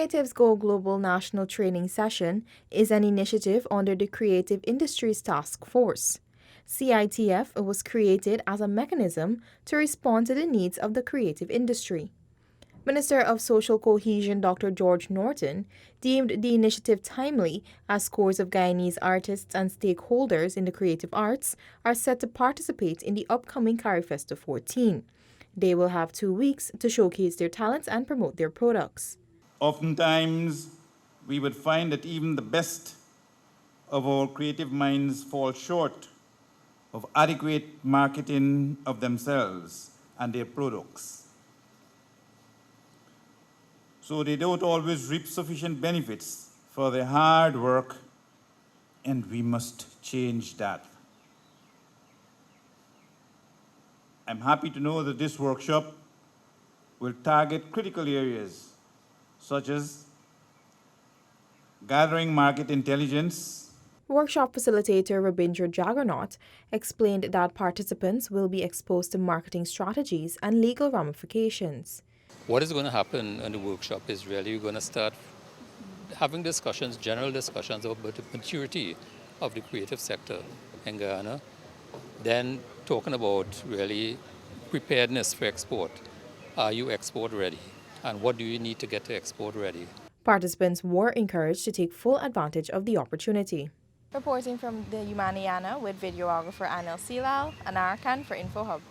Creatives Go Global National Training Session is an initiative under the Creative Industries Task Force. CITF was created as a mechanism to respond to the needs of the creative industry. Minister of Social Cohesion Dr. George Norton deemed the initiative timely as scores of Guyanese artists and stakeholders in the creative arts are set to participate in the upcoming CariFesta 14. They will have 2 weeks to showcase their talents and promote their products. Oftentimes, we would find that even the best of our creative minds fall short of adequate marketing of themselves and their products. So they don't always reap sufficient benefits for their hard work, and we must change that. I'm happy to know that this workshop will target critical areas such as gathering market intelligence. Workshop facilitator Rabindra Jaggernaut explained that participants will be exposed to marketing strategies and legal ramifications. What is going to happen in the workshop is really you're going to start having discussions, general discussions about the maturity of the creative sector in Guyana, then talking about really preparedness for export. Are you export ready? And what do you need to get to export ready? Participants were encouraged to take full advantage of the opportunity. Reporting from the Guyana with videographer Anil Silal and Arakan for InfoHub.